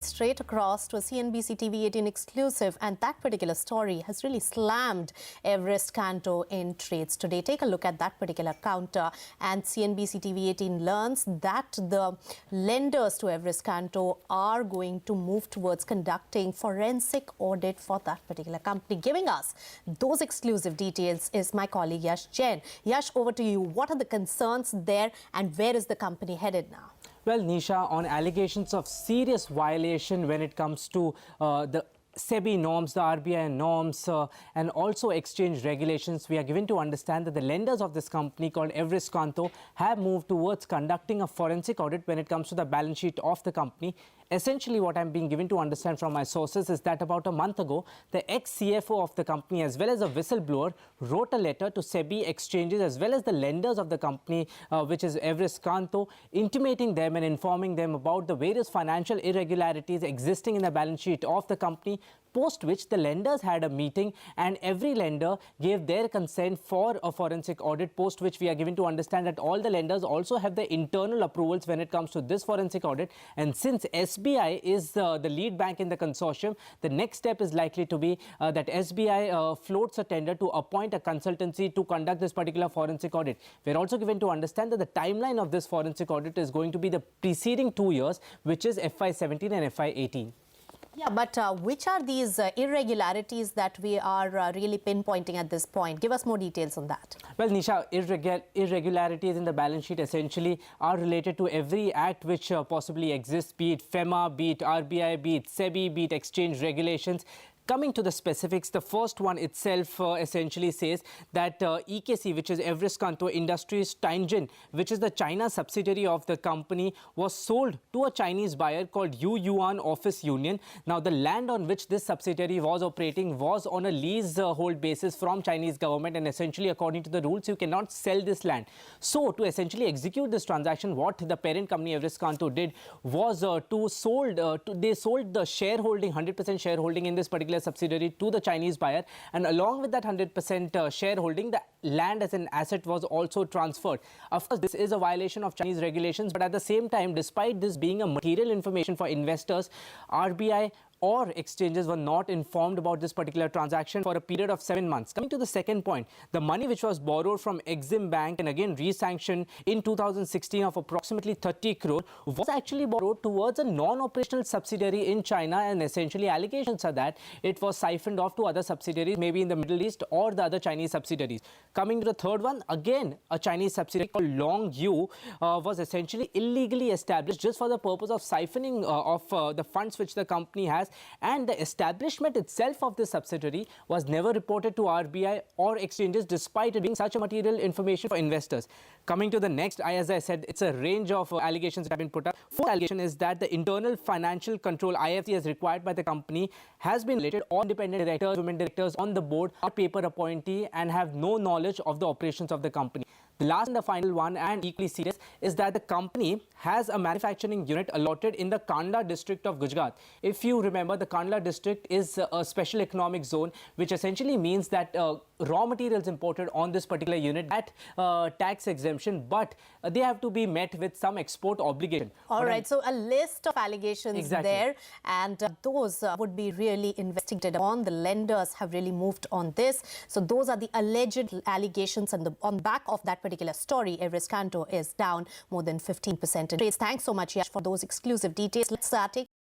Straight across to a CNBC TV18 exclusive, and that particular story has really slammed Everest Kanto in trades today. Take a look at that particular counter, and CNBC TV18 learns that the lenders to Everest Kanto are going to move towards conducting forensic audit for that particular company. Giving us those exclusive details is my colleague Yash Jain. Yash, over to you. What are the concerns there, and where is the company headed now? Well, Nisha, on allegations of serious violation when it comes to the SEBI norms, the RBI norms, and also exchange regulations, we are given to understand that the lenders of this company called Everest Kanto have moved towards conducting a forensic audit when it comes to the balance sheet of the company. Essentially, what I'm being given to understand from my sources is that about a month ago, the ex-CFO of the company as well as a whistleblower wrote a letter to SEBI exchanges as well as the lenders of the company, which is Everest Kanto, intimating them and informing them about the various financial irregularities existing in the balance sheet of the company, post which the lenders had a meeting and every lender gave their consent for a forensic audit, post which we are given to understand that all the lenders also have the internal approvals when it comes to this forensic audit. And since SBI is the lead bank in the consortium, the next step is likely to be that SBI floats a tender to appoint a consultancy to conduct this particular forensic audit. We're also given to understand that the timeline of this forensic audit is going to be the preceding 2 years, which is FY17 and FY18. Yeah, but which are these irregularities that we are really pinpointing at this point? Give us more details on that. Well, Nisha, irregularities in the balance sheet essentially are related to every act which possibly exists, be it FEMA, be it RBI, be it SEBI, be it exchange regulations. Coming to the specifics, the first one itself essentially says that EKC, which is Everest Kanto Industries Tianjin, which is the China subsidiary of the company, was sold to a Chinese buyer called Yuan Office Union. Now, the land on which this subsidiary was operating was on a leasehold basis from Chinese government, and essentially, according to the rules, you cannot sell this land. So, to essentially execute this transaction, what the parent company Everest Kanto did was they sold the shareholding, 100% shareholding in this particular subsidiary to the Chinese buyer, and along with that 100% shareholding, the land as an asset was also transferred. Of course, this is a violation of Chinese regulations, but at the same time, despite this being a material information for investors, RBI or exchanges were not informed about this particular transaction for a period of 7 months. Coming to the second point, the money which was borrowed from Exim Bank and again resanctioned in 2016 of approximately 30 crore was actually borrowed towards a non-operational subsidiary in China, and essentially allegations are that it was siphoned off to other subsidiaries, maybe in the Middle East or the other Chinese subsidiaries. Coming to the third one, again a Chinese subsidiary called Longyu was essentially illegally established just for the purpose of siphoning of the funds which the company has, and the establishment itself of this subsidiary was never reported to RBI or exchanges despite it being such a material information for investors. Coming to the next, as I said, it's a range of allegations that have been put up. Fourth allegation is that the internal financial control IFC as required by the company has been related. All independent directors, women directors on the board are paper appointee and have no knowledge of the operations of the company. The last and the final one, and equally serious, is that the company has a manufacturing unit allotted in the Kandla district of Gujarat. If you remember, the Kandla district is a special economic zone, which essentially means that raw materials imported on this particular unit at tax exemption, but they have to be met with some export obligation. All right, so a list of allegations there, and those would be really investigated on. The lenders have really moved on this. So those are the alleged allegations, and on the back of that particular story, Everest Kanto is down more than 15% in trades. Thanks so much, Yash, for those exclusive details. Let's take